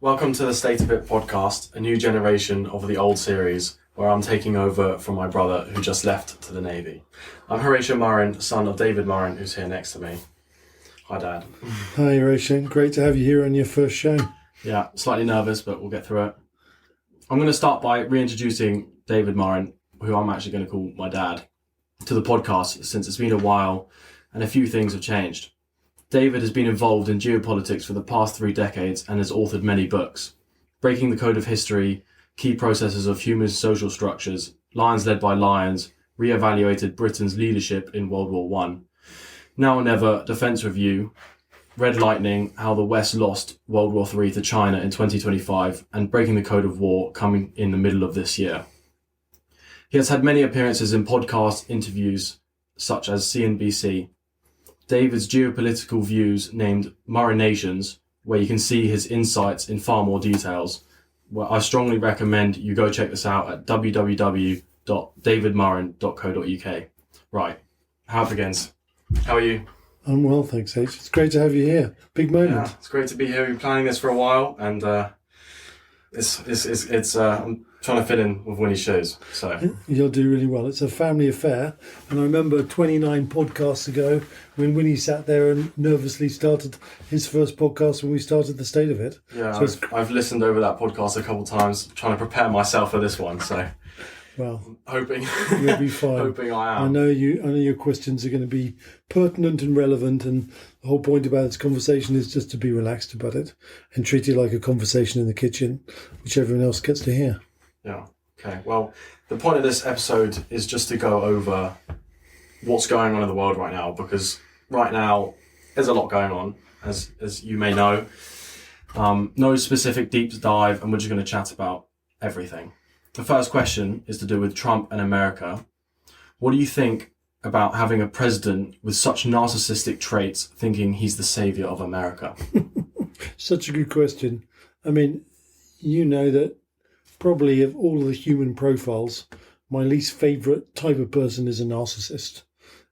Welcome to the State of It podcast, a new generation of the old series where I'm taking over from my brother who just left to the Navy. I'm Horatio Murrin, son of David Murrin, who's here next to me. Hi, Dad. Hi, Horatio. Great to have you here on your first show. Yeah, slightly nervous, but we'll get through it. I'm going to start by reintroducing David Murrin, who I'm actually going to call my dad, to the podcast since it's been a while and a few things have changed. David has been involved in geopolitics for the past 3 decades and has authored many books. Breaking the Code of History, Key Processes of Human Social Structures, Lions Led by Lions, re-evaluated Britain's leadership in World War I. Now or Never, Defence Review, Red Lightning, How the West Lost World War III to China in 2025, and Breaking the Code of War coming in the middle of this year. He has had many appearances in podcast interviews such as CNBC. David's geopolitical views named Marinations, where you can see his insights in far more details. Well, I strongly recommend you go check this out at www.davidmurrin.co.uk. Right, how it begins. How are you? I'm well, thanks, H. It's great to have you here. Big moment. Yeah, it's great to be here. We've been planning this for a while, and I'm trying to fit in with Winnie's shows. So You'll do really well. It's a family affair, and I remember 29 podcasts ago when Winnie sat there and nervously started his first podcast when we started the State of It. Yeah, so I've listened over that podcast a couple of times, trying to prepare myself for this one. So well, hoping you'll be fine. hoping I am. I know your questions are going to be pertinent and relevant, and the whole point about this conversation is just to be relaxed about it and treat it like a conversation in the kitchen, which everyone else gets to hear. Yeah. Okay. Well, the point of this episode is just to go over what's going on in the world right now, because right now there's a lot going on, as you may know. No specific deep dive, and we're just going to chat about everything. The first question is to do with Trump and America. What do you think about having a president with such narcissistic traits thinking he's the savior of America? Such a good question. I mean, you know that probably of all of the human profiles, my least favourite type of person is a narcissist.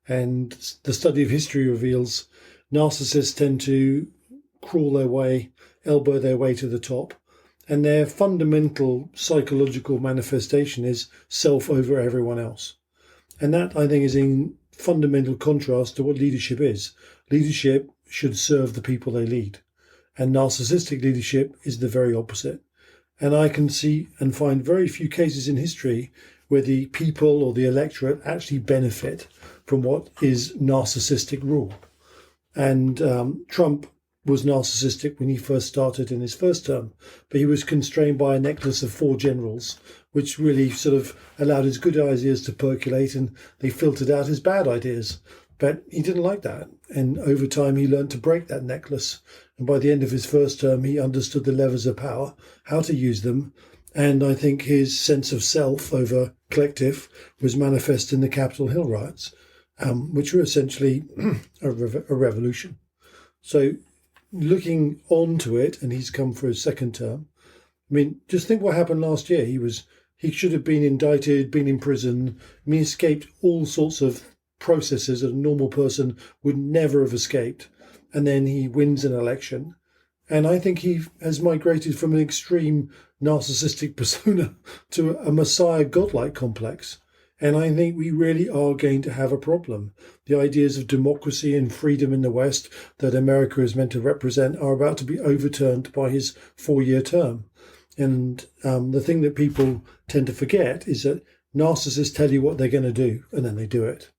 And the study of history reveals narcissists tend to crawl their way, elbow their way to the top. And their fundamental psychological manifestation is self over everyone else. And that, I think, is in fundamental contrast to what leadership is. Leadership should serve the people they lead. And narcissistic leadership is the very opposite. And I can see and find very few cases in history where the people or the electorate actually benefit from what is narcissistic rule. And Trump was narcissistic when he first started in his first term, but he was constrained by a necklace of 4 generals, which really sort of allowed his good ideas to percolate, and they filtered out his bad ideas. But he didn't like that. And over time, he learned to break that necklace. And by the end of his first term, he understood the levers of power, how to use them. And I think his sense of self over collective was manifest in the Capitol Hill riots, which were essentially a revolution. So looking on to it, and he's come for his second term. I mean, just think what happened last year. He should have been indicted, been in prison. I mean, he escaped all sorts of processes that a normal person would never have escaped. And then he wins an election. And I think he has migrated from an extreme narcissistic persona to a messiah godlike complex. And I think we really are going to have a problem. The ideas of democracy and freedom in the West that America is meant to represent are about to be overturned by his 4-year term. And the thing that people tend to forget is that narcissists tell you what they're going to do, and then they do it.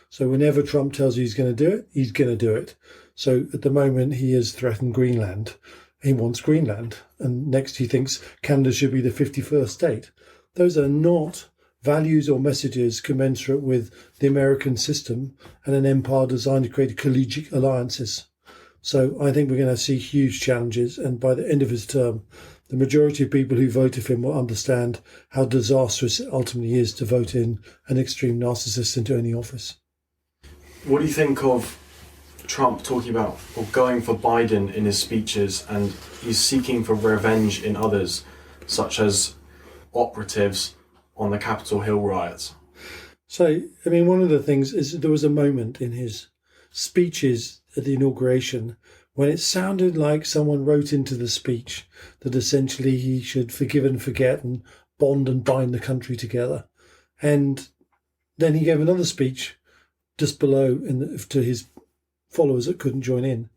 So whenever Trump tells you he's going to do it, he's going to do it. So at the moment, he has threatened Greenland. He wants Greenland. And next he thinks Canada should be the 51st state. Those are not values or messages commensurate with the American system and an empire designed to create collegiate alliances. So I think we're going to see huge challenges. And by the end of his term, the majority of people who voted for him will understand how disastrous it ultimately is to vote in an extreme narcissist into any office. What do you think of Trump talking about or going for Biden in his speeches, and he's seeking for revenge in others, such as operatives on the Capitol Hill riots? So, I mean, one of the things is there was a moment in his speeches at the inauguration when it sounded like someone wrote into the speech that essentially he should forgive and forget and bond and bind the country together. And then he gave another speech just below to his followers that couldn't join in.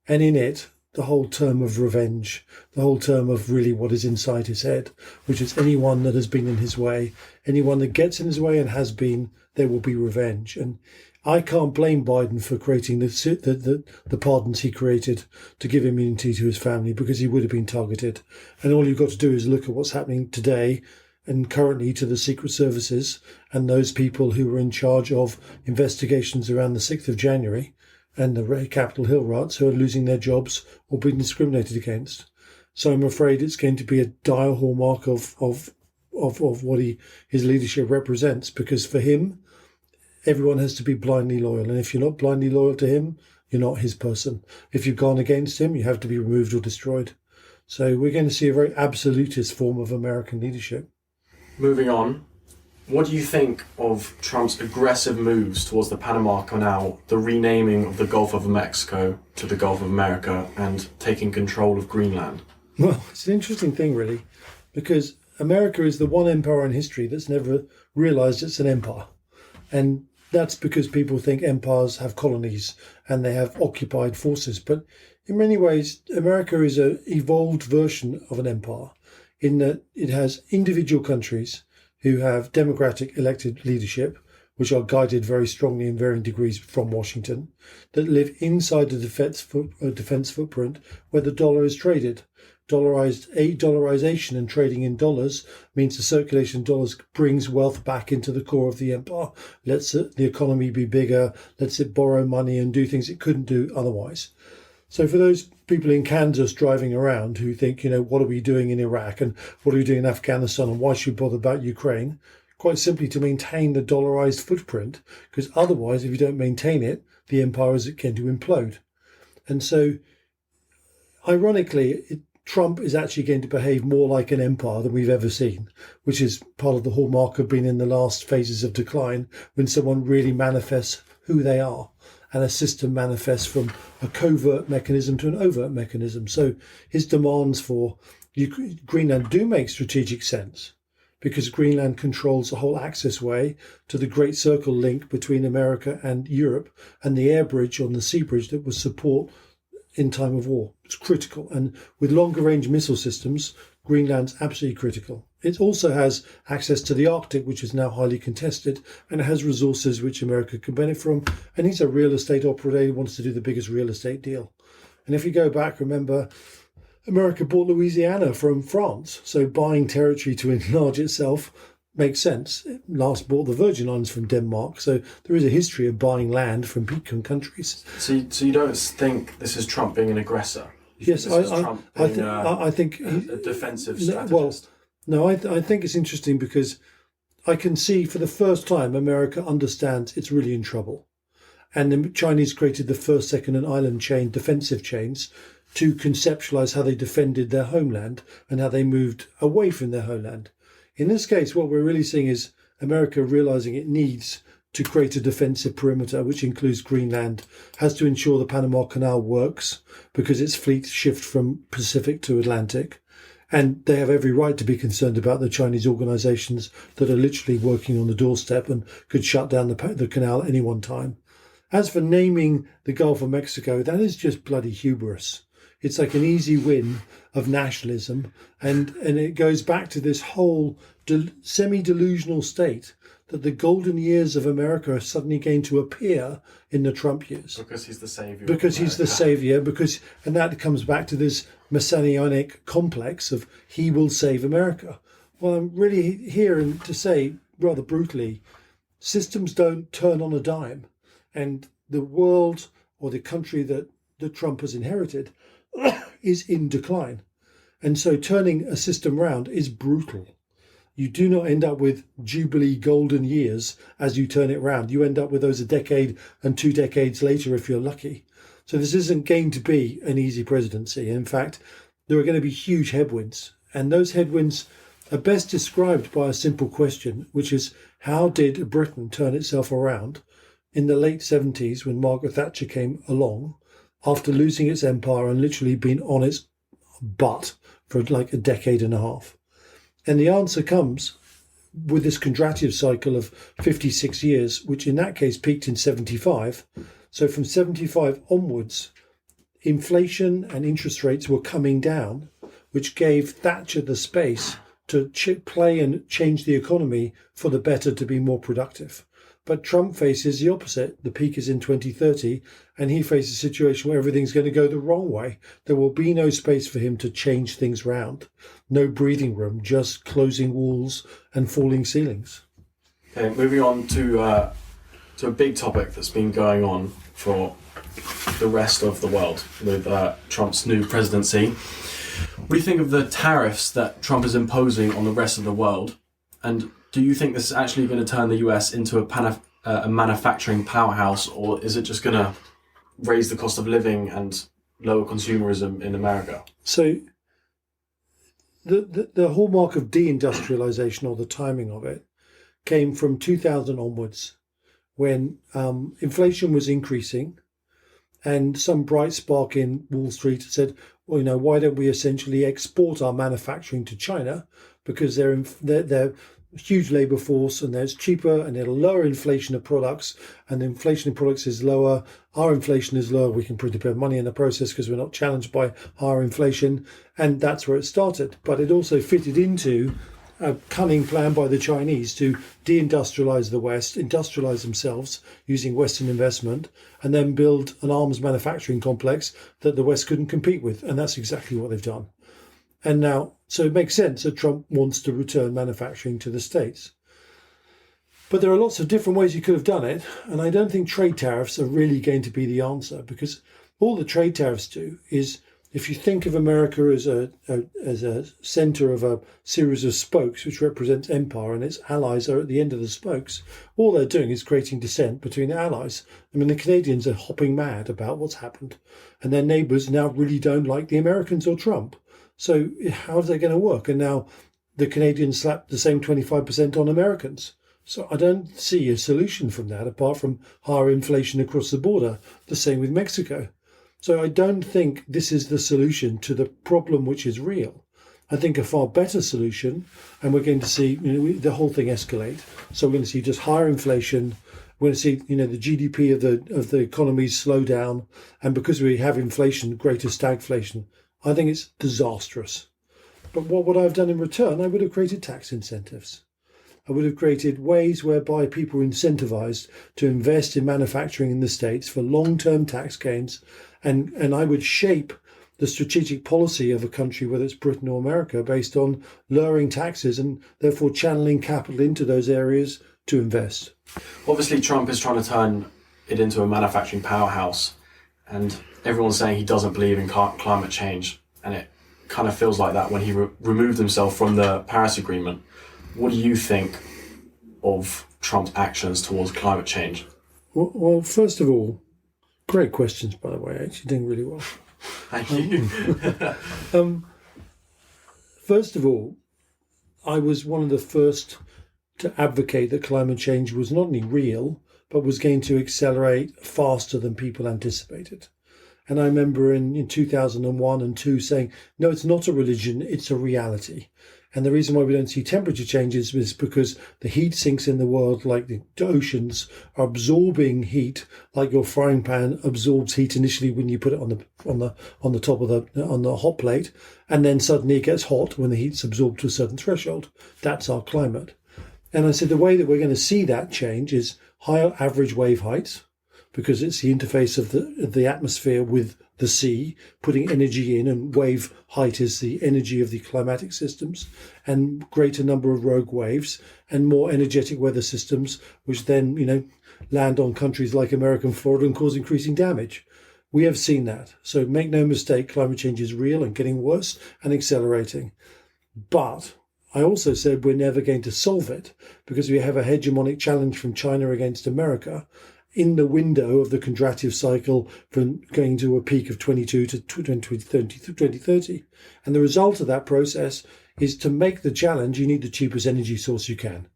And in it, the whole term of revenge, the whole term of really what is inside his head, which is anyone that has been in his way, anyone that gets in his way and has been, there will be revenge. And I can't blame Biden for creating the pardons he created to give immunity to his family, because he would have been targeted. And all you've got to do is look at what's happening today and currently to the secret services and those people who were in charge of investigations around the 6th of January and the Capitol Hill riots, who are losing their jobs or being discriminated against. So I'm afraid it's going to be a dire hallmark of what his leadership represents, because for him, everyone has to be blindly loyal. And if you're not blindly loyal to him, you're not his person. If you've gone against him, you have to be removed or destroyed. So we're going to see a very absolutist form of American leadership. Moving on, what do you think of Trump's aggressive moves towards the Panama Canal, the renaming of the Gulf of Mexico to the Gulf of America, and taking control of Greenland? Well, it's an interesting thing, really, because America is the one empire in history that's never realised it's an empire. And that's because people think empires have colonies and they have occupied forces. But in many ways, America is an evolved version of an empire, in that it has individual countries who have democratic elected leadership, which are guided very strongly in varying degrees from Washington, that live inside the defence footprint where the dollar is traded. Dollarization and trading in dollars means the circulation of dollars brings wealth back into the core of the empire, lets the economy be bigger, lets it borrow money and do things it couldn't do otherwise. So for those people in Kansas driving around who think, what are we doing in Iraq and what are we doing in Afghanistan and why should we bother about Ukraine? Quite simply to maintain the dollarized footprint, because otherwise, if you don't maintain it, the empire is going to implode. And so, ironically, Trump is actually going to behave more like an empire than we've ever seen, which is part of the hallmark of being in the last phases of decline, when someone really manifests who they are. And a system manifests from a covert mechanism to an overt mechanism. So his demands for Greenland do make strategic sense, because Greenland controls the whole access way to the Great Circle link between America and Europe, and the air bridge on the sea bridge that would support in time of war. It's critical. And with longer range missile systems, Greenland's absolutely critical. It also has access to the Arctic, which is now highly contested, and it has resources which America can benefit from. And he's a real estate operator. He wants to do the biggest real estate deal. And if you go back, remember, America bought Louisiana from France. So buying territory to enlarge itself makes sense. It last bought the Virgin Islands from Denmark. So there is a history of buying land from countries. So you don't think this is Trump being an aggressor? Yes, I think a defensive strategist. I think it's interesting because I can see for the first time America understands it's really in trouble. And the Chinese created the first, second and island chain, defensive chains, to conceptualize how they defended their homeland and how they moved away from their homeland. In this case, what we're really seeing is America realizing it needs to create a defensive perimeter, which includes Greenland, has to ensure the Panama Canal works because its fleet shift from Pacific to Atlantic. And they have every right to be concerned about the Chinese organizations that are literally working on the doorstep and could shut down the canal at any one time. As for naming the Gulf of Mexico, that is just bloody hubris. It's like an easy win of nationalism. And it goes back to this whole semi-delusional state that the golden years of America are suddenly going to appear in the Trump years. Because he's the savior. Because he's the savior. And that comes back to this messianic complex of he will save America. Well, I'm really here to say, rather brutally, systems don't turn on a dime. And the world, or the country that Trump has inherited, is in decline. And so turning a system round is brutal. You do not end up with Jubilee golden years as you turn it round. You end up with those a decade and 2 decades later if you're lucky. So this isn't going to be an easy presidency. In fact, there are going to be huge headwinds. And those headwinds are best described by a simple question, which is, how did Britain turn itself around in the late 70s when Margaret Thatcher came along after losing its empire and literally been on its butt for like a decade and a half? And the answer comes with this contractive cycle of 56 years, which in that case peaked in 75. So from 75 onwards, inflation and interest rates were coming down, which gave Thatcher the space to play and change the economy for the better to be more productive. But Trump faces the opposite. The peak is in 2030, and he faces a situation where everything's going to go the wrong way. There will be no space for him to change things round. No breathing room, just closing walls and falling ceilings. Okay, moving on to a big topic that's been going on for the rest of the world with Trump's new presidency. What do you think of the tariffs that Trump is imposing on the rest of the world? And do you think this is actually going to turn the US into a manufacturing powerhouse, or is it just going to raise the cost of living and lower consumerism in America? So the hallmark of deindustrialization, or the timing of it, came from 2000 onwards, when inflation was increasing, and some bright spark in Wall Street said, well, why don't we essentially export our manufacturing to China, because they're huge labour force and there's cheaper and it'll lower inflation of products, and the inflation of products is lower. Our inflation is lower. We can print a bit of money in the process because we're not challenged by higher inflation. And that's where it started. But it also fitted into a cunning plan by the Chinese to deindustrialise the West, industrialise themselves using Western investment, and then build an arms manufacturing complex that the West couldn't compete with. And that's exactly what they've done. And now, so it makes sense that Trump wants to return manufacturing to the States. But there are lots of different ways you could have done it. And I don't think trade tariffs are really going to be the answer, because all the trade tariffs do is, if you think of America as a centre of a series of spokes which represents empire, and its allies are at the end of the spokes, all they're doing is creating dissent between the allies. I mean, the Canadians are hopping mad about what's happened, and their neighbours now really don't like the Americans or Trump. So how is that going to work? And now the Canadians slap the same 25% on Americans. So I don't see a solution from that apart from higher inflation across the border. The same with Mexico. So I don't think this is the solution to the problem which is real. I think a far better solution, and we're going to see the whole thing escalate. So we're going to see just higher inflation. We're going to see the GDP of the economies slow down, and because we have inflation, greater stagflation. I think it's disastrous. But what would I have done in return? I would have created tax incentives. I would have created ways whereby people are incentivized to invest in manufacturing in the States for long-term tax gains. And I would shape the strategic policy of a country, whether it's Britain or America, based on lowering taxes and therefore channeling capital into those areas to invest. Obviously, Trump is trying to turn it into a manufacturing powerhouse, and everyone's saying he doesn't believe in climate change, and it kind of feels like that when he removed himself from the Paris Agreement. What do you think of Trump's actions towards climate change? Well, first of all, great questions, by the way. Actually doing really well. Thank you. First of all, I was one of the first to advocate that climate change was not only real, but was going to accelerate faster than people anticipated. And I remember in 2001 and 2 saying, no, it's not a religion, it's a reality. And the reason why we don't see temperature changes is because the heat sinks in the world, like the oceans are absorbing heat, like your frying pan absorbs heat initially when you put it on the top of the hot plate, and then suddenly it gets hot when the heat's absorbed to a certain threshold. That's our climate. And I said the way that we're going to see that change is higher average wave heights, because it's the interface of the atmosphere with the sea, putting energy in, and wave height is the energy of the climatic systems, and greater number of rogue waves and more energetic weather systems, which then, land on countries like America and Florida and cause increasing damage. We have seen that. So make no mistake, climate change is real and getting worse and accelerating. But I also said we're never going to solve it because we have a hegemonic challenge from China against America in the window of the contractive cycle from going to a peak of 22 to 2030. And the result of that process is to make the challenge, you need the cheapest energy source you can.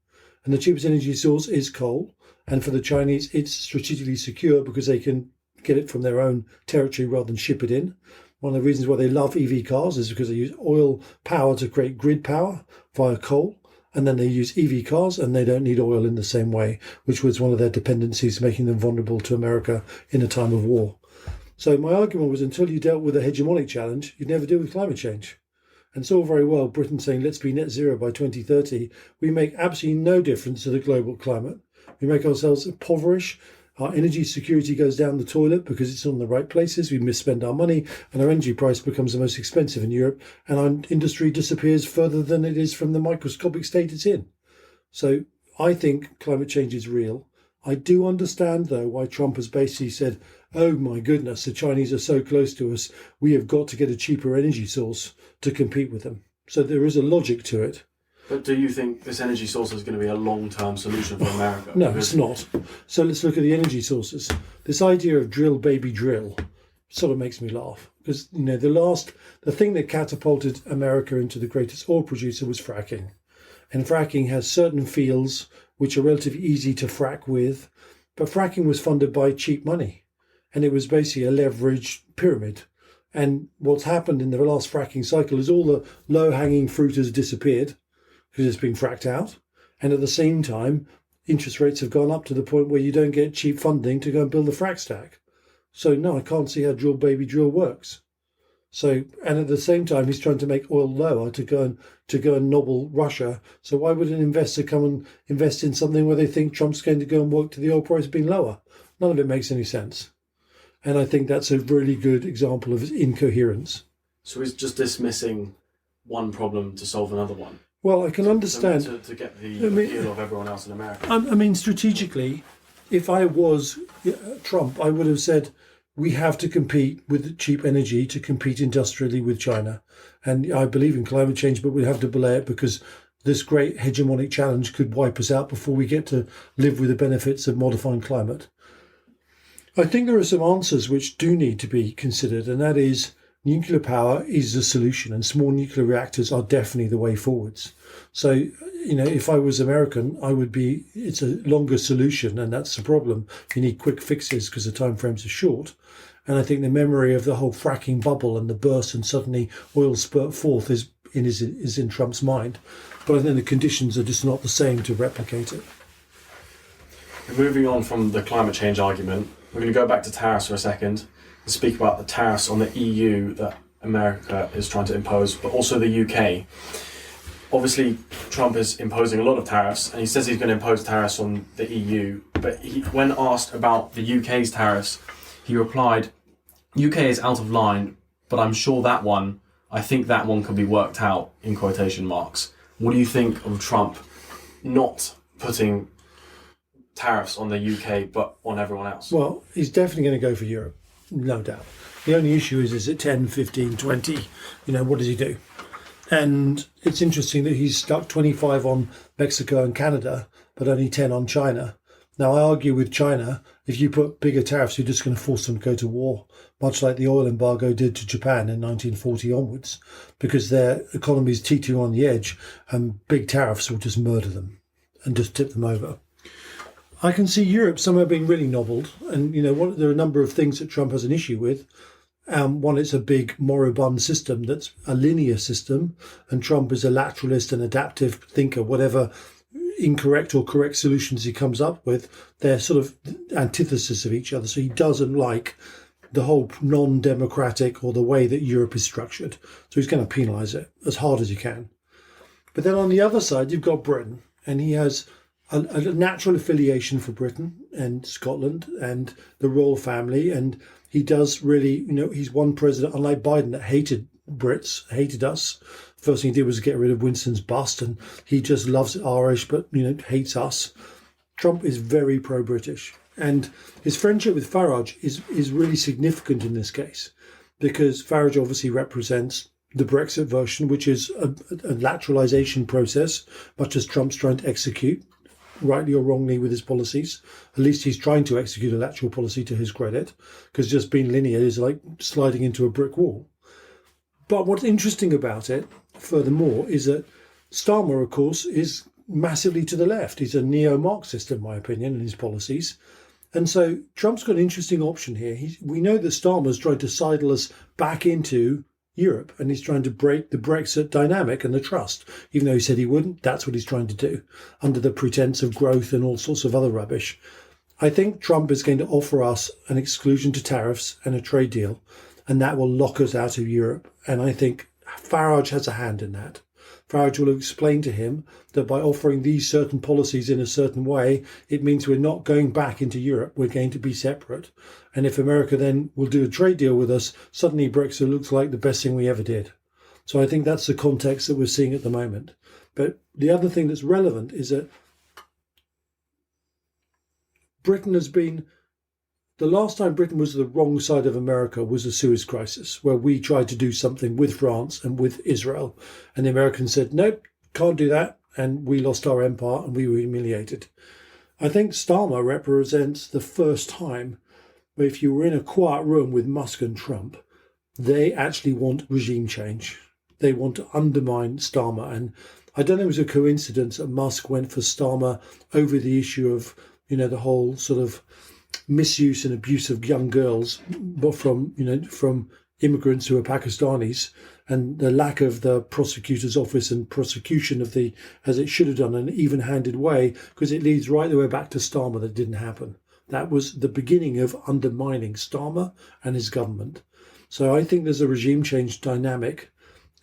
And the cheapest energy source is coal. And for the Chinese, it's strategically secure because they can get it from their own territory rather than ship it in. One of the reasons why they love EV cars is because they use oil power to create grid power via coal. And then they use EV cars and they don't need oil in the same way, which was one of their dependencies, making them vulnerable to America in a time of war. So my argument was, until you dealt with a hegemonic challenge, you'd never deal with climate change. And it's all very well Britain saying, let's be net zero by 2030. We make absolutely no difference to the global climate. We make ourselves impoverish. Our energy security goes down the toilet because it's on the right places. We misspend our money and our energy price becomes the most expensive in Europe. And our industry disappears further than it is from the microscopic state it's in. So I think climate change is real. I do understand, though, why Trump has basically said, oh my goodness, the Chinese are so close to us. We have got to get a cheaper energy source to compete with them. So there is a logic to it. But do you think this energy source is going to be a long-term solution for America? No, it's not. So let's look at the energy sources. This idea of drill, baby, drill sort of makes me laugh. Because, the thing that catapulted America into the greatest oil producer was fracking. And fracking has certain fields which are relatively easy to frack with. But fracking was funded by cheap money. And it was basically a leveraged pyramid. And what's happened in the last fracking cycle is all the low-hanging fruit has disappeared, because it's been fracked out. And at the same time, interest rates have gone up to the point where you don't get cheap funding to go and build the frack stack. So no, I can't see how drill baby drill works. So, and at the same time, he's trying to make oil lower to go and nobble Russia. So why would an investor come and invest in something where they think Trump's going to go and work to the oil price being lower? None of it makes any sense. And I think that's a really good example of his incoherence. So he's just dismissing one problem to solve another one. Well, I can understand. To get the appeal of everyone else in America. Strategically, if I was Trump, I would have said, we have to compete with cheap energy to compete industrially with China. And I believe in climate change, but we have to belay it because this great hegemonic challenge could wipe us out before we get to live with the benefits of modifying climate. I think there are some answers which do need to be considered, and that is nuclear power is the solution, and small nuclear reactors are definitely the way forwards. So, if I was American, it's a longer solution, and that's the problem. You need quick fixes because the time frames are short. And I think the memory of the whole fracking bubble and the burst and suddenly oil spurt forth is in Trump's mind. But I think the conditions are just not the same to replicate it. Moving on from the climate change argument, we're going to go back to tariffs for a second and speak about the tariffs on the EU that America is trying to impose, but also the UK. Obviously, Trump is imposing a lot of tariffs, and he says he's going to impose tariffs on the EU. But when asked about the UK's tariffs, he replied, UK is out of line, but I think that one can be worked out, in quotation marks. What do you think of Trump not putting tariffs on the UK, but on everyone else? Well, he's definitely going to go for Europe, no doubt. The only issue is it 10, 15, 20? What does he do? And it's interesting that he's stuck 25 on Mexico and Canada, but only 10 on China. Now, I argue with China, if you put bigger tariffs, you're just going to force them to go to war, much like the oil embargo did to Japan in 1940 onwards, because their economies teetering on the edge, and big tariffs will just murder them and just tip them over. I can see Europe somewhere being really nobbled, and there are a number of things that Trump has an issue with. One, it's a big moribund system that's a linear system, and Trump is a lateralist and adaptive thinker. Whatever incorrect or correct solutions he comes up with, they're sort of antithesis of each other. So he doesn't like the whole non-democratic or the way that Europe is structured. So he's going to penalise it as hard as he can. But then on the other side, you've got Britain, and he has a natural affiliation for Britain and Scotland and the royal family, and he does really, he's one president, unlike Biden, that hated Brits, hated us. First thing he did was get rid of Winston's bust, and he just loves Irish, but, hates us. Trump is very pro-British, and his friendship with Farage is really significant in this case, because Farage obviously represents the Brexit version, which is a lateralisation process, much as Trump's trying to execute, rightly or wrongly, with his policies. At least he's trying to execute a lateral policy to his credit, because just being linear is like sliding into a brick wall. But what's interesting about it, furthermore, is that Starmer, of course, is massively to the left. He's a neo-Marxist, in my opinion, in his policies. And so Trump's got an interesting option here. We know that Starmer's trying to sidle us back into Europe, and he's trying to break the Brexit dynamic and the trust. Even though he said he wouldn't, that's what he's trying to do, under the pretense of growth and all sorts of other rubbish. I think Trump is going to offer us an exclusion to tariffs and a trade deal, and that will lock us out of Europe. And I think Farage has a hand in that. Farage will explain to him that by offering these certain policies in a certain way, it means we're not going back into Europe, we're going to be separate. And if America then will do a trade deal with us, suddenly Brexit looks like the best thing we ever did. So I think that's the context that we're seeing at the moment. But the other thing that's relevant is that Britain has been... The last time Britain was the wrong side of America was the Suez Crisis, where we tried to do something with France and with Israel. And the Americans said, nope, can't do that. And we lost our empire and we were humiliated. I think Starmer represents the first time where if you were in a quiet room with Musk and Trump, they actually want regime change. They want to undermine Starmer. And I don't think it was a coincidence that Musk went for Starmer over the issue of, the whole sort of misuse and abuse of young girls, but from immigrants who are Pakistanis, and the lack of the prosecutor's office and prosecution of as it should have done, an even-handed way, because it leads right the way back to Starmer. That didn't happen. That was the beginning of undermining Starmer and his government. So I think there's a regime change dynamic,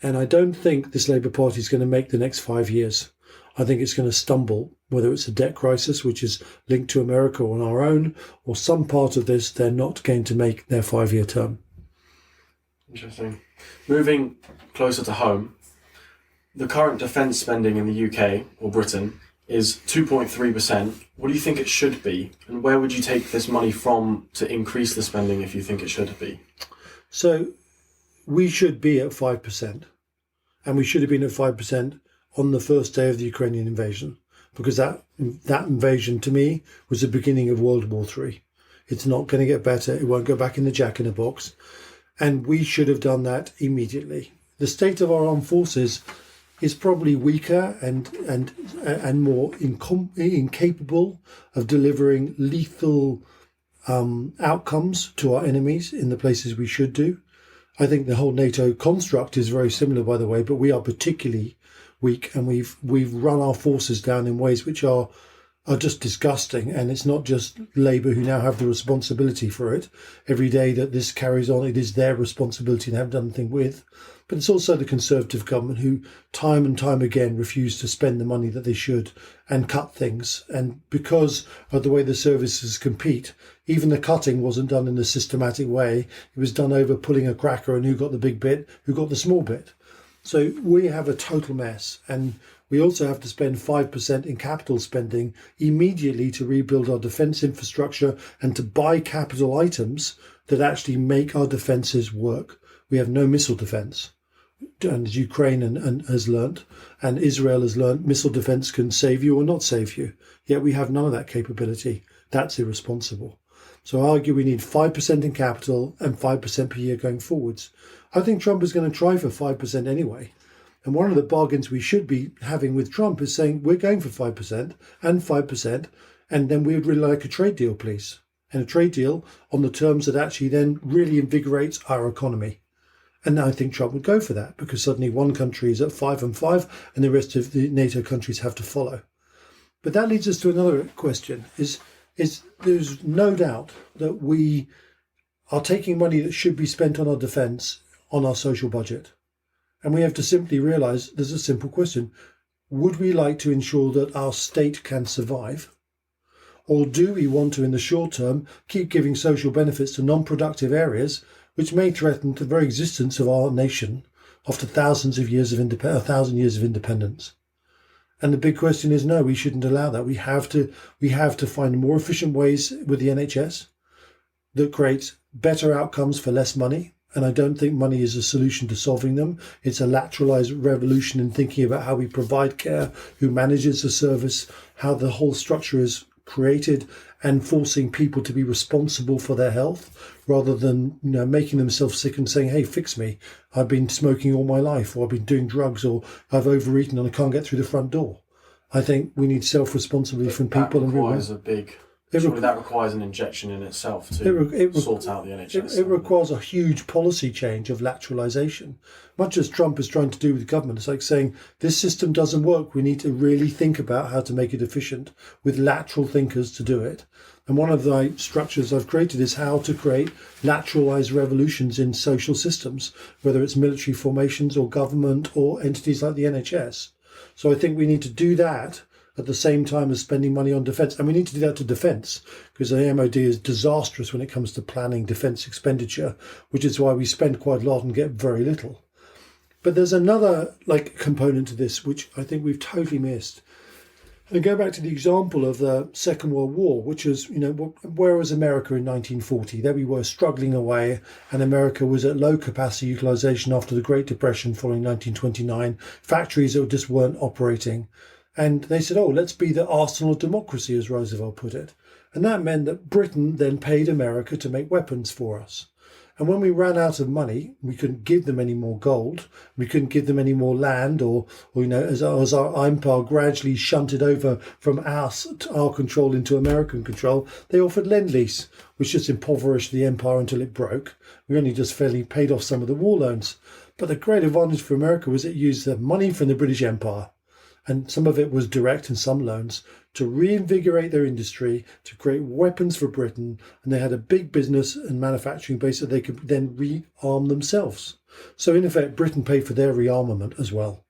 and I don't think this Labour Party is going to make the next 5 years. I think it's going to stumble, whether it's a debt crisis, which is linked to America on our own, or some part of this, they're not going to make their 5-year term. Interesting. Moving closer to home, the current defence spending in the UK, or Britain, is 2.3%. What do you think it should be? And where would you take this money from to increase the spending if you think it should be? So we should be at 5%. And we should have been at 5% on the first day of the Ukrainian invasion, because that invasion, to me, was the beginning of World War III. It's not going to get better. It won't go back in the jack in a box. And we should have done that immediately. The state of our armed forces is probably weaker and more incapable of delivering lethal outcomes to our enemies in the places we should do. I think the whole NATO construct is very similar, by the way, but we are particularly weak, and we've run our forces down in ways which are just disgusting. And it's not just Labour who now have the responsibility for it. Every day that this carries on, it is their responsibility and haven't done anything with. But it's also the Conservative government who time and time again refuse to spend the money that they should and cut things. And because of the way the services compete, even the cutting wasn't done in a systematic way. It was done over pulling a cracker and who got the big bit, who got the small bit. So we have a total mess, and we also have to spend 5% in capital spending immediately to rebuild our defence infrastructure and to buy capital items that actually make our defences work. We have no missile defence, and as Ukraine has learnt, and Israel has learnt, missile defence can save you or not save you. Yet we have none of that capability. That's irresponsible. So I argue we need 5% in capital and 5% per year going forwards. I think Trump is going to try for 5% anyway. And one of the bargains we should be having with Trump is saying we're going for 5% and 5%, and then we would really like a trade deal, please. And a trade deal on the terms that actually then really invigorates our economy. And I think Trump would go for that, because suddenly one country is at 5 and 5 and the rest of the NATO countries have to follow. But that leads us to another question, is there's no doubt that we are taking money that should be spent on our defence on our social budget. And we have to simply realise there's a simple question. Would we like to ensure that our state can survive? Or do we want to, in the short term, keep giving social benefits to non-productive areas which may threaten the very existence of our nation after thousands of years of independence? And the big question is, no, we shouldn't allow that. We have to find more efficient ways with the NHS that create better outcomes for less money. And I don't think money is a solution to solving them. It's a lateralized revolution in thinking about how we provide care, who manages the service, how the whole structure is created, and forcing people to be responsible for their health rather than making themselves sick and saying, hey, fix me. I've been smoking all my life, or I've been doing drugs, or I've overeaten and I can't get through the front door. I think we need self-responsibility from people. That requires a big Surely that requires an injection in itself to sort out the NHS. It requires a huge policy change of lateralisation, much as Trump is trying to do with the government. It's like saying, this system doesn't work. We need to really think about how to make it efficient with lateral thinkers to do it. And one of the structures I've created is how to create lateralised revolutions in social systems, whether it's military formations or government or entities like the NHS. So I think we need to do that at the same time as spending money on defence. And we need to do that to defence, because the MOD is disastrous when it comes to planning defence expenditure, which is why we spend quite a lot and get very little. But there's another component to this, which I think we've totally missed. And go back to the example of the Second World War, which was, where was America in 1940? There we were struggling away, and America was at low capacity utilisation after the Great Depression following 1929, factories that just weren't operating. And they said, let's be the arsenal of democracy, as Roosevelt put it. And that meant that Britain then paid America to make weapons for us. And when we ran out of money, we couldn't give them any more gold. We couldn't give them any more land, or as our empire gradually shunted over from our control into American control, they offered Lend-Lease, which just impoverished the empire until it broke. We only just fairly paid off some of the war loans. But the great advantage for America was it used the money from the British Empire, and some of it was direct and some loans, to reinvigorate their industry, to create weapons for Britain, and they had a big business and manufacturing base that they could then rearm themselves. So in effect, Britain paid for their rearmament as well.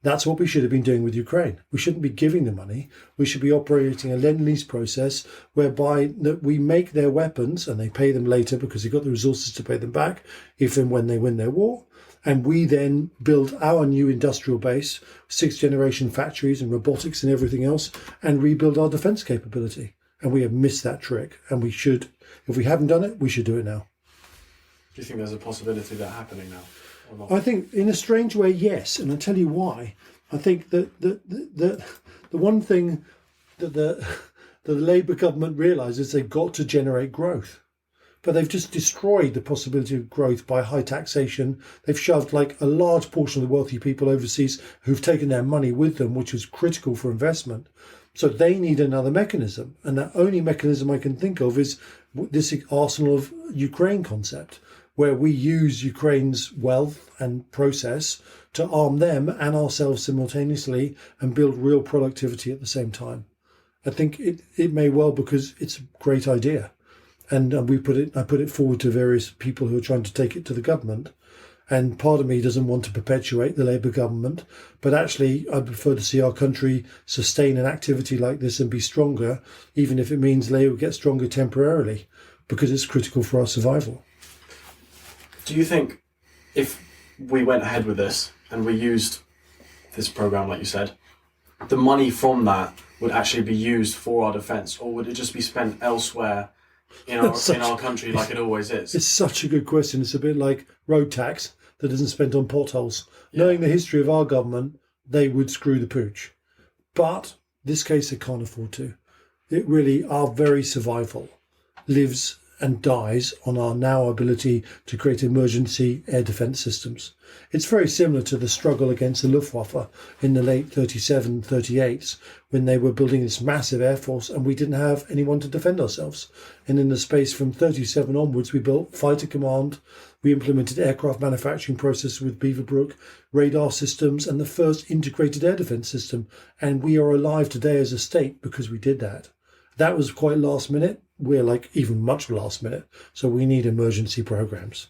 That's what we should have been doing with Ukraine. We shouldn't be giving them money. We should be operating a Lend-Lease process whereby we make their weapons, and they pay them later because they've got the resources to pay them back if and when they win their war. And we then build our new industrial base, 6th-generation factories and robotics and everything else, and rebuild our defence capability. And we have missed that trick. And we should, if we haven't done it, we should do it now. Do you think there's a possibility of that happening now? Or not? I think, in a strange way, yes. And I'll tell you why. I think that the one thing that the Labour government realises they've got to generate growth. But they've just destroyed the possibility of growth by high taxation. They've shoved a large portion of the wealthy people overseas who've taken their money with them, which was critical for investment. So they need another mechanism. And the only mechanism I can think of is this arsenal of Ukraine concept, where we use Ukraine's wealth and process to arm them and ourselves simultaneously and build real productivity at the same time. I think it may well, because it's a great idea. And I put it forward to various people who are trying to take it to the government. And part of me doesn't want to perpetuate the Labour government, but actually I prefer to see our country sustain an activity like this and be stronger, even if it means Labour gets stronger temporarily, because it's critical for our survival. Do you think if we went ahead with this and we used this programme, like you said, the money from that would actually be used for our defence, or would it just be spent elsewhere in our country like it always is? It's such a good question. It's a bit like road tax that isn't spent on potholes. Yeah. Knowing the history of our government, they would screw the pooch. But this case, they can't afford to. It really, our very survival lives and dies on our now ability to create emergency air defence systems. It's very similar to the struggle against the Luftwaffe in the late 38s, when they were building this massive air force and we didn't have anyone to defend ourselves. And in the space from 37 onwards, we built fighter command, we implemented aircraft manufacturing processes with Beaverbrook, radar systems, and the first integrated air defence system. And we are alive today as a state because we did that. That was quite last minute. We're even much last minute. So we need emergency programs.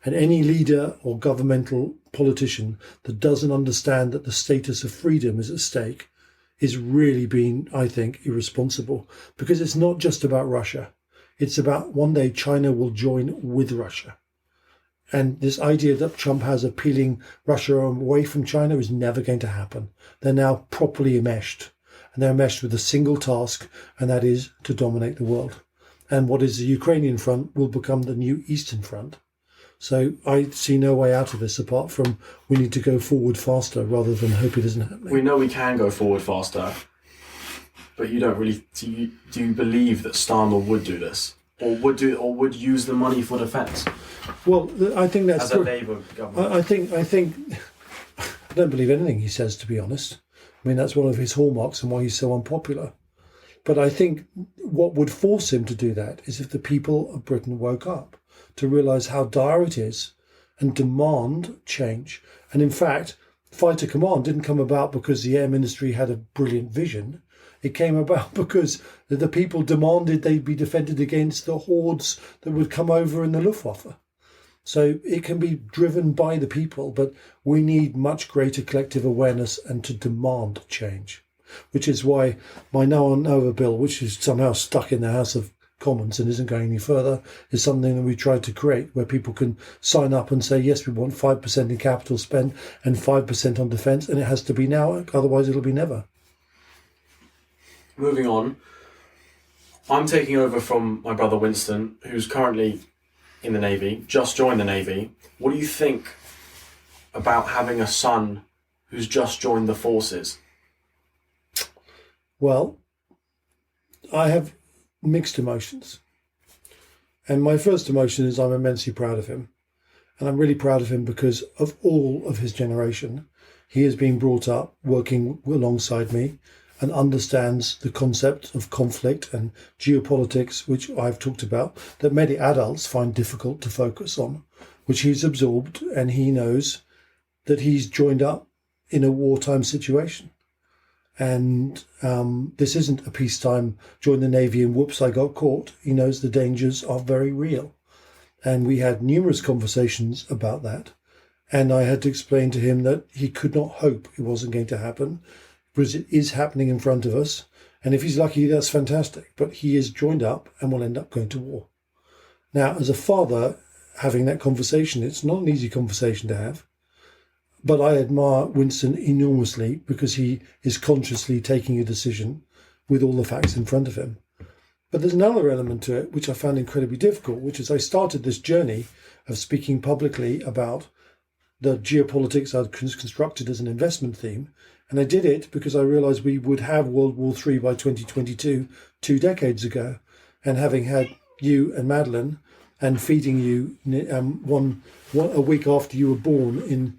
And any leader or governmental politician that doesn't understand that the status of freedom is at stake is really being, I think, irresponsible. Because it's not just about Russia. It's about one day China will join with Russia. And this idea that Trump has of peeling Russia away from China is never going to happen. They're now properly enmeshed. And they're enmeshed with a single task, and that is to dominate the world. And what is the Ukrainian front will become the new Eastern front. So I see no way out of this apart from we need to go forward faster rather than hope it isn't happening. We know we can go forward faster, but you don't really. Do you believe that Starmer would do this, or would use the money for defence? Well, I think that's as a Labour government. I think I don't believe anything he says, to be honest. I mean, that's one of his hallmarks and why he's so unpopular. But I think what would force him to do that is if the people of Britain woke up to realise how dire it is and demand change. And in fact, Fighter Command didn't come about because the Air Ministry had a brilliant vision. It came about because the people demanded they be defended against the hordes that would come over in the Luftwaffe. So it can be driven by the people, but we need much greater collective awareness and to demand change, which is why my Now or Never bill, which is somehow stuck in the House of Commons and isn't going any further, is something that we tried to create where people can sign up and say, yes, we want 5% in capital spend and 5% on defence, and it has to be now, otherwise it'll be never. Moving on, I'm taking over from my brother Winston, who's currently in the Navy, just joined the Navy. What do you think about having a son who's just joined the forces? Well, I have mixed emotions. And my first emotion is I'm immensely proud of him. And I'm really proud of him because of all of his generation. He has been brought up working alongside me and understands the concept of conflict and geopolitics, which I've talked about, that many adults find difficult to focus on, which he's absorbed, and he knows that he's joined up in a wartime situation. And this isn't a peacetime, join the Navy and whoops, I got caught. He knows the dangers are very real. And we had numerous conversations about that. And I had to explain to him that he could not hope it wasn't going to happen, because it is happening in front of us. And if he's lucky, that's fantastic. But he is joined up and will end up going to war. Now, as a father, having that conversation, it's not an easy conversation to have. But I admire Winston enormously because he is consciously taking a decision with all the facts in front of him. But there's another element to it which I found incredibly difficult, which is I started this journey of speaking publicly about the geopolitics I'd constructed as an investment theme. And I did it because I realised we would have World War III by 2022, 2 decades ago. And having had you and Madeline and feeding you a week after you were born in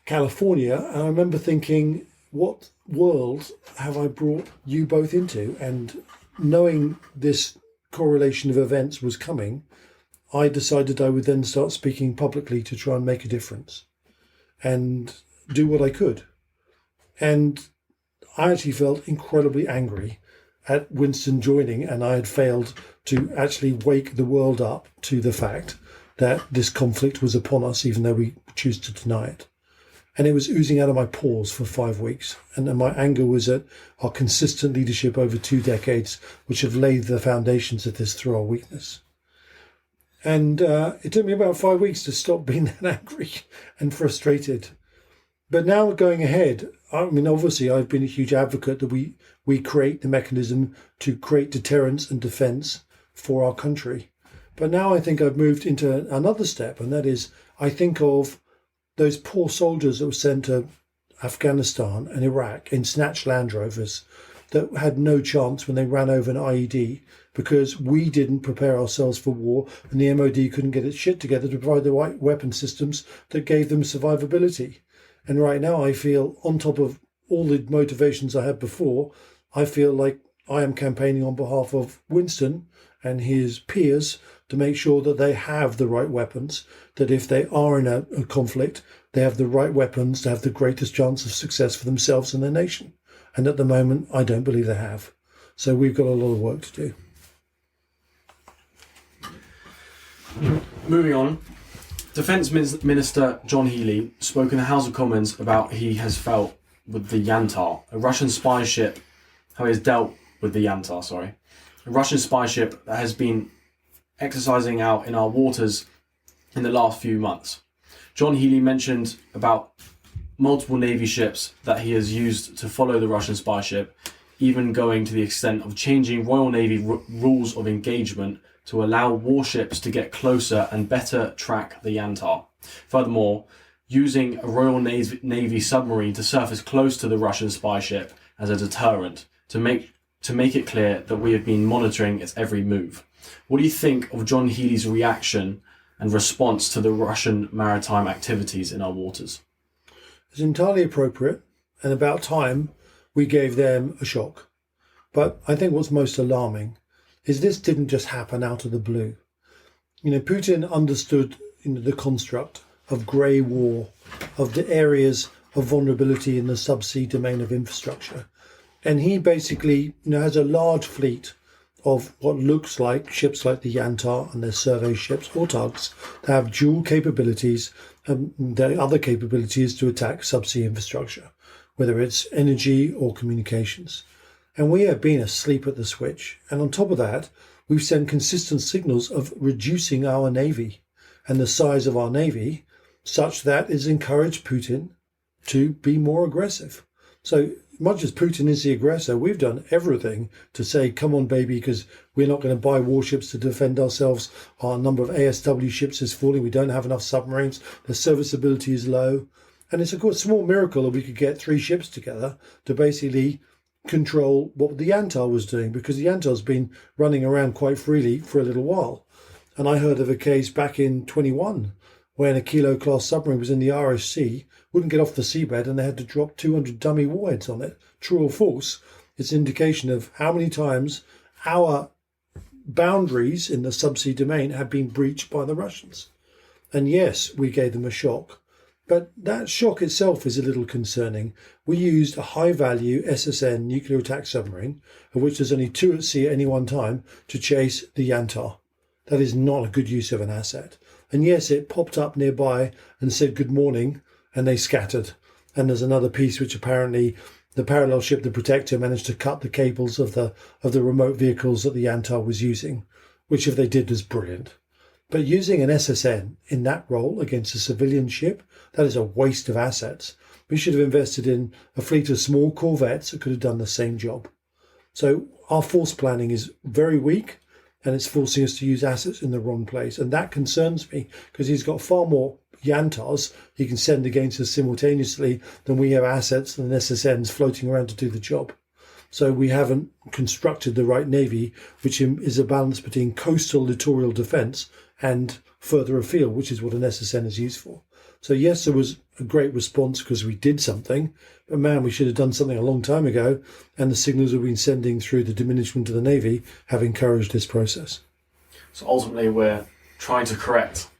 California, and I remember thinking, what world have I brought you both into? And knowing this correlation of events was coming, I decided I would then start speaking publicly to try and make a difference and do what I could. And I actually felt incredibly angry at Winston joining, and I had failed to actually wake the world up to the fact that this conflict was upon us, even though we choose to deny it. And it was oozing out of my pores for 5 weeks. And my anger was at our consistent leadership over 2 decades, which have laid the foundations of this through our weakness. And it took me about 5 weeks to stop being that angry and frustrated. But now going ahead, I mean, obviously, I've been a huge advocate that we create the mechanism to create deterrence and defence for our country. But now I think I've moved into another step, and that is I think of those poor soldiers that were sent to Afghanistan and Iraq in snatched Land Rovers that had no chance when they ran over an IED because we didn't prepare ourselves for war and the MOD couldn't get its shit together to provide the right weapon systems that gave them survivability. And right now I feel, on top of all the motivations I had before, I feel like I am campaigning on behalf of Winston and his peers to make sure that they have the right weapons, that if they are in a conflict, they have the right weapons to have the greatest chance of success for themselves and their nation. And at the moment, I don't believe they have. So we've got a lot of work to do. Moving on, Defence Minister John Healey spoke in the House of Commons about he has felt with the Yantar, a Russian spy ship, how he has dealt with the Yantar, a Russian spy ship that has been exercising out in our waters in the last few months. John Healey mentioned about multiple Navy ships that he has used to follow the Russian spy ship, even going to the extent of changing Royal Navy rules of engagement to allow warships to get closer and better track the Yantar. Furthermore, using a Royal Navy submarine to surface close to the Russian spy ship as a deterrent to make it clear that we have been monitoring its every move. What do you think of John Healey's reaction and response to the Russian maritime activities in our waters? It's entirely appropriate and about time we gave them a shock. But I think what's most alarming is this didn't just happen out of the blue. Putin understood the construct of grey war, of the areas of vulnerability in the subsea domain of infrastructure. And he basically has a large fleet of what looks like ships like the Yantar and their survey ships or tugs that have dual capabilities. The other capability is to attack subsea infrastructure, whether it's energy or communications. And we have been asleep at the switch. And on top of that, we've sent consistent signals of reducing our navy and the size of our navy such that it's encouraged Putin to be more aggressive. So much as Putin is the aggressor, we've done everything to say, come on, baby, because we're not going to buy warships to defend ourselves. Our number of ASW ships is falling. We don't have enough submarines. The serviceability is low. And it's a small miracle that we could get 3 ships together to basically control what the Yantar was doing, because the Yantar's been running around quite freely for a little while. And I heard of a case back in 21 when a Kilo-class submarine was in the RSC, wouldn't get off the seabed, and they had to drop 200 dummy warheads on it. True or false, it's an indication of how many times our boundaries in the subsea domain have been breached by the Russians. And yes, we gave them a shock. But that shock itself is a little concerning. We used a high-value SSN nuclear attack submarine, of which there's only 2 at sea at any one time, to chase the Yantar. That is not a good use of an asset. And yes, it popped up nearby and said good morning, and they scattered. And there's another piece which apparently the parallel ship, the Protector, managed to cut the cables of the remote vehicles that the Yantar was using, which if they did was brilliant. But using an SSN in that role against a civilian ship, that is a waste of assets. We should have invested in a fleet of small corvettes that could have done the same job. So our force planning is very weak, and it's forcing us to use assets in the wrong place. And that concerns me, because he's got far more Yantars he can send against us simultaneously than we have assets and SSNs floating around to do the job. So we haven't constructed the right navy, which is a balance between coastal littoral defence and further afield, which is what an SSN is used for. So yes, there was a great response because we did something, but man, we should have done something a long time ago, and the signals we've been sending through the diminishment of the navy have encouraged this process. So ultimately we're trying to correct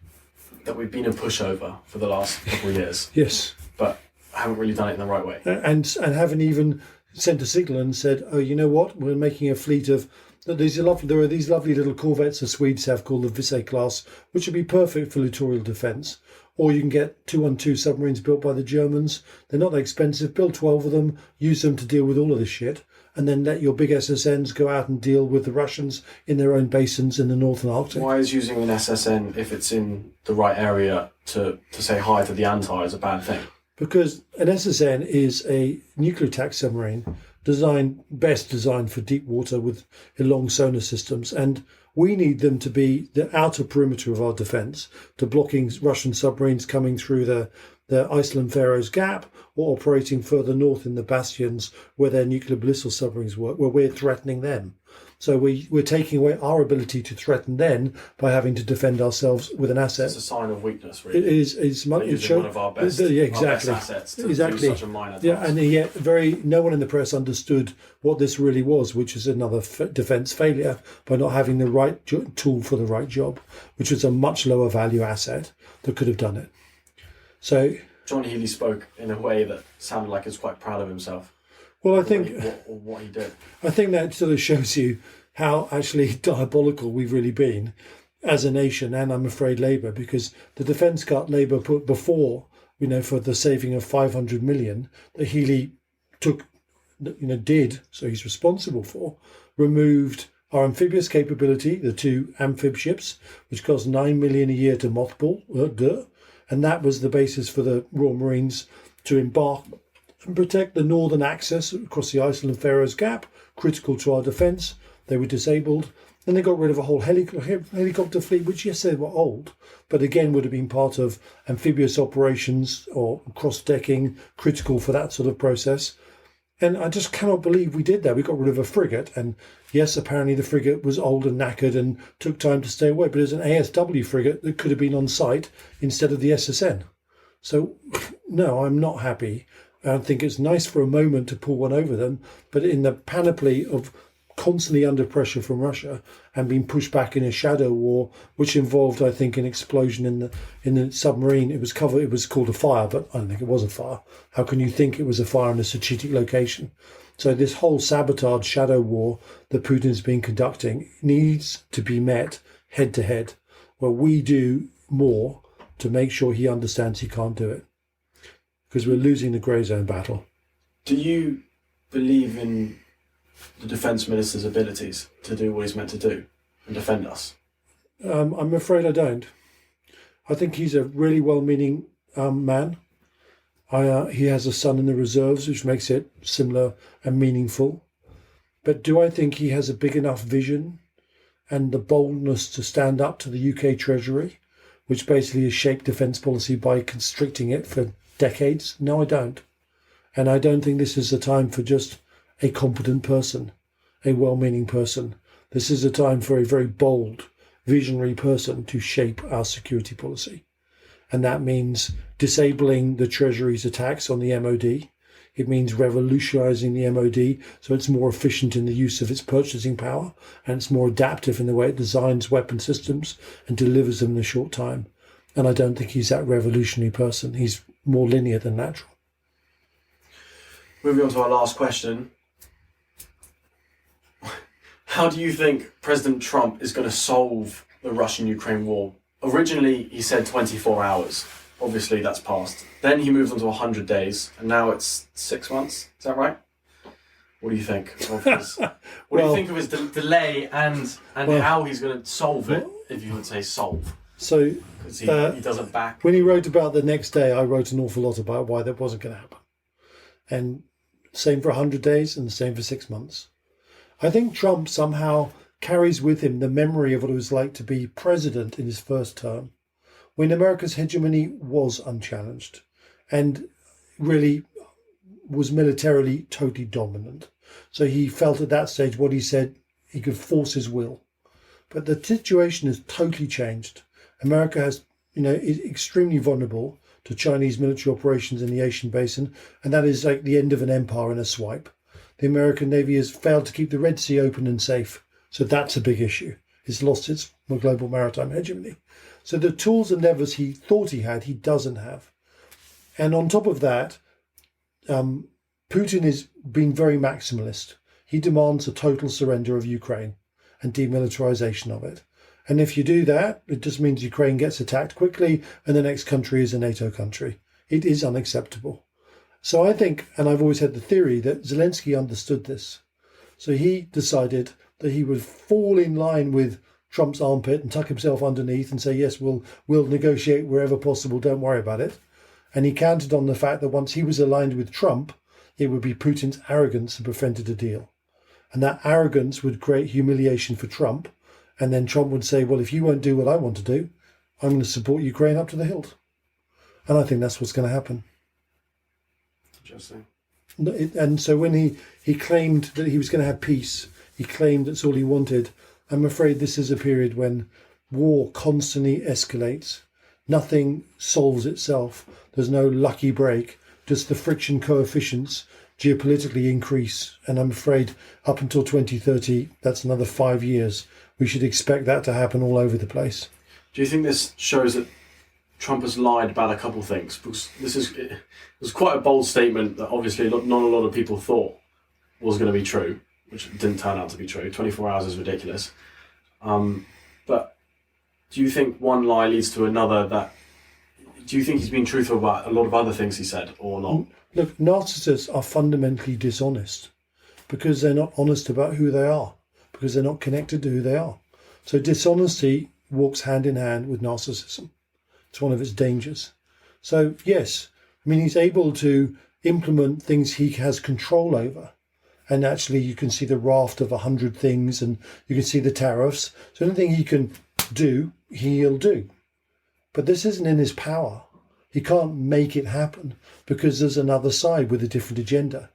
that we've been a pushover for the last couple of years. Yes. But haven't really done it in the right way. And haven't even sent a signal and said, oh, you know what, we're making a fleet of... There are these lovely little corvettes the Swedes have called the Visse class, which would be perfect for littoral defence. Or you can get 2-on-2 submarines built by the Germans. They're not that expensive. Build 12 of them, use them to deal with all of this shit, and then let your big SSNs go out and deal with the Russians in their own basins in the Northern Arctic. Why is using an SSN, if it's in the right area, to say hi to the Yantar is a bad thing? Because an SSN is a nuclear attack submarine best designed for deep water with long sonar systems, and we need them to be the outer perimeter of our defence, to blocking Russian submarines coming through the Iceland-Faroes Gap or operating further north in the bastions where their nuclear ballistic submarines work, where we're threatening them. So we're taking away our ability to threaten them by having to defend ourselves with an asset. It's a sign of weakness, really. It is. It's one of our best, exactly. our best assets to do such a minor task. Yeah, and yet no one in the press understood what this really was, which is another defence failure by not having the right tool for the right job, which was a much lower value asset that could have done it. So John Healy spoke in a way that sounded like he was quite proud of himself. Well, I think what he did. I think that sort of shows you how actually diabolical we've really been as a nation, and I'm afraid Labour, because the defence cut Labour put before, for the saving of 500 million that Healy did, so he's responsible for, removed our amphibious capability, the 2 amphib ships, which cost 9 million a year to mothball, and that was the basis for the Royal Marines to embark and protect the northern access across the Iceland-Faroes Gap, critical to our defence. They were disabled. Then they got rid of a whole helicopter fleet, which, yes, they were old, but again would have been part of amphibious operations or cross-decking, critical for that sort of process. And I just cannot believe we did that. We got rid of a frigate, and yes, apparently the frigate was old and knackered and took time to stay away, but it was an ASW frigate that could have been on site instead of the SSN. So, no, I'm not happy. I think it's nice for a moment to pull one over them, but in the panoply of constantly under pressure from Russia and being pushed back in a shadow war, which involved, I think, an explosion in the submarine. It was called a fire, but I don't think it was a fire. How can you think it was a fire in a strategic location? So this whole sabotage shadow war that Putin's been conducting needs to be met head to head, where we do more to make sure he understands he can't do it, because we're losing the grey zone battle. Do you believe in the defence minister's abilities to do what he's meant to do and defend us? I'm afraid I don't. I think he's a really well-meaning man. He has a son in the reserves, which makes it similar and meaningful. But do I think he has a big enough vision and the boldness to stand up to the UK Treasury, which basically has shaped defence policy by constricting it for decades? No, I don't. And I don't think this is the time for just a competent person, a well-meaning person. This is a time for a very bold, visionary person to shape our security policy. And that means disabling the Treasury's attacks on the MOD. It means revolutionising the MOD so it's more efficient in the use of its purchasing power, and it's more adaptive in the way it designs weapon systems and delivers them in a short time. And I don't think he's that revolutionary person. He's more linear than natural. Moving on to our last question. How do you think President Trump is going to solve the Russian-Ukraine war? Originally, he said 24 hours. Obviously, that's passed. Then he moved on to 100 days, and now it's 6 months. Is that right? What do you think of his? What do you think of his delay and how he's going to solve it? If you would say solve, so because he doesn't back. When he wrote about the next day, I wrote an awful lot about why that wasn't going to happen, and same for 100 days, and the same for 6 months. I think Trump somehow carries with him the memory of what it was like to be president in his first term, when America's hegemony was unchallenged and really was militarily totally dominant. So he felt at that stage what he said, he could force his will. But the situation has totally changed. America is extremely vulnerable to Chinese military operations in the Asian basin, and that is like the end of an empire in a swipe. The American Navy has failed to keep the Red Sea open and safe. So that's a big issue. It's lost its global maritime hegemony. So the tools and levers he thought he had, he doesn't have. And on top of that, Putin is being very maximalist. He demands a total surrender of Ukraine and demilitarization of it. And if you do that, it just means Ukraine gets attacked quickly and the next country is a NATO country. It is unacceptable. So I think, and I've always had the theory, that Zelensky understood this. So he decided that he would fall in line with Trump's armpit and tuck himself underneath and say, yes, we'll negotiate wherever possible, don't worry about it. And he counted on the fact that once he was aligned with Trump, it would be Putin's arrogance that prevented a deal. And that arrogance would create humiliation for Trump. And then Trump would say, well, if you won't do what I want to do, I'm going to support Ukraine up to the hilt. And I think that's what's going to happen. Interesting. And so when he claimed that he was going to have peace, he claimed that's all he wanted. I'm afraid this is a period when war constantly escalates. Nothing solves itself. There's no lucky break. Just the friction coefficients geopolitically increase. And I'm afraid up until 2030, that's another 5 years. We should expect that to happen all over the place. Do you think this shows that Trump has lied about a couple of things? Because it was quite a bold statement that obviously not a lot of people thought was going to be true, which didn't turn out to be true. 24 hours is ridiculous. But do you think one lie leads to another? Do you think he's been truthful about a lot of other things he said or not? Look, narcissists are fundamentally dishonest because they're not honest about who they are, because they're not connected to who they are. So dishonesty walks hand in hand with narcissism. It's one of its dangers. So yes, he's able to implement things he has control over. And actually you can see the raft of 100 things and you can see the tariffs. So anything he can do, he'll do. But this isn't in his power. He can't make it happen because there's another side with a different agenda.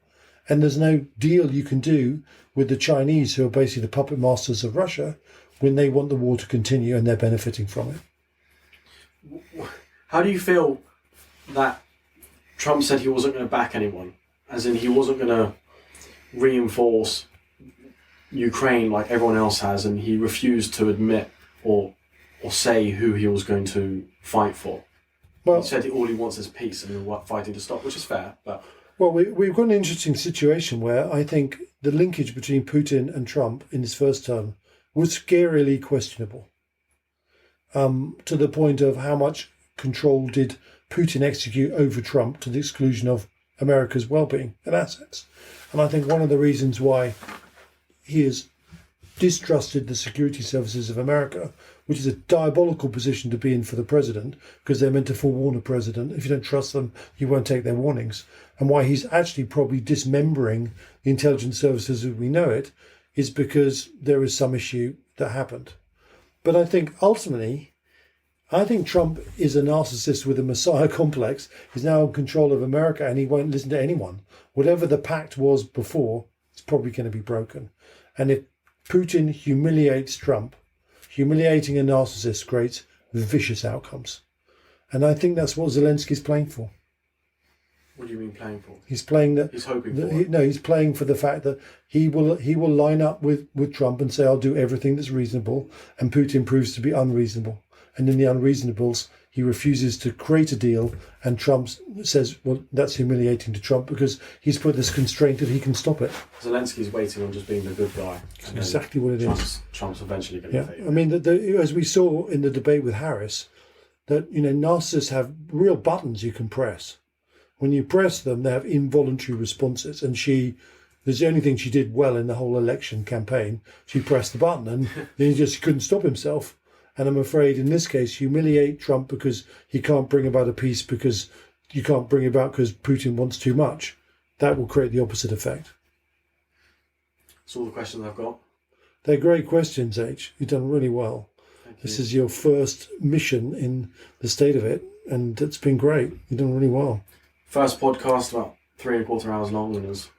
And there's no deal you can do with the Chinese, who are basically the puppet masters of Russia, when they want the war to continue and they're benefiting from it. How do you feel that Trump said he wasn't going to back anyone, as in he wasn't going to reinforce Ukraine like everyone else has, and he refused to admit or say who he was going to fight for. Well, he said all he wants is peace and fighting to stop, which is fair. But well, we've got an interesting situation where I think the linkage between Putin and Trump in his first term was scarily questionable, to the point of how much control did Putin execute over Trump to the exclusion of America's well-being and assets. And I think one of the reasons why he has distrusted the security services of America, which is a diabolical position to be in for the president, because they're meant to forewarn a president. If you don't trust them, you won't take their warnings. And why he's actually probably dismembering the intelligence services as we know it is because there is some issue that happened. But I think ultimately, Trump is a narcissist with a messiah complex. He's now in control of America and he won't listen to anyone. Whatever the pact was before, it's probably going to be broken. And if Putin humiliates Trump, humiliating a narcissist creates vicious outcomes. And I think that's what Zelensky's playing for. What do you mean playing for? He's playing that. He's hoping for it. No, he's playing for the fact that he will line up with Trump and say, I'll do everything that's reasonable, and Putin proves to be unreasonable. And in the unreasonables, he refuses to create a deal, and Trump says, well, that's humiliating to Trump because he's put this constraint that he can stop it. Zelensky's waiting on just being the good guy. That's exactly what it is. Trump's eventually going to get favored. I mean, as we saw in the debate with Harris, that narcissists have real buttons you can press. When you press them, they have involuntary responses. And there's the only thing she did well in the whole election campaign. She pressed the button and he just couldn't stop himself. And I'm afraid in this case, humiliate Trump because he can't bring about a peace because you can't bring about because Putin wants too much. That will create the opposite effect. That's all the questions I've got. They're great questions, H. You've done really well. Thank you. This is your first mission in the state of it, and it's been great. You've done really well. First podcast, about 3.25 hours long, and it was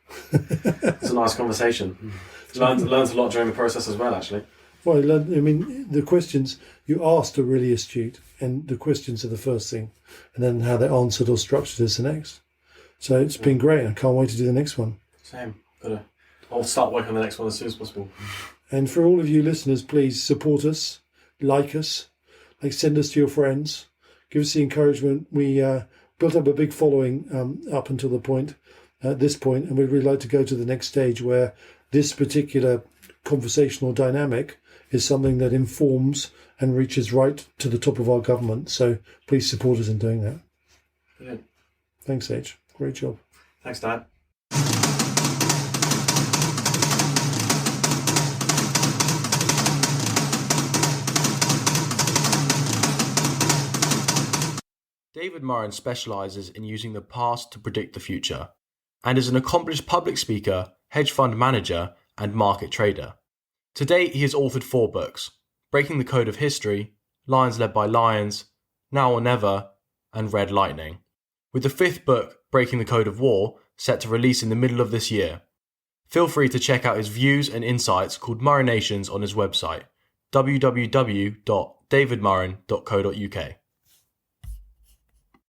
a nice conversation. Learned a lot during the process as well, actually. Well, the questions you asked are really astute, and the questions are the first thing, and then how they're answered or structured is the next. So it's been great. I can't wait to do the next one. Same. I'll start working on the next one as soon as possible. And for all of you listeners, please support us, like us, send us to your friends, give us the encouragement. We built up a big following up until this point, and we'd really like to go to the next stage where this particular conversational dynamic is something that informs and reaches right to the top of our government. So please support us in doing that. Brilliant. Thanks, H. Great job. Thanks, Dad. David Murrin specialises in using the past to predict the future and is an accomplished public speaker, hedge fund manager, and market trader. To date, he has authored 4 books: Breaking the Code of History, Lions Led by Lions, Now or Never, and Red Lightning, with the 5th book, Breaking the Code of War, set to release in the middle of this year. Feel free to check out his views and insights called Murrinations on his website, www.davidmurrin.co.uk.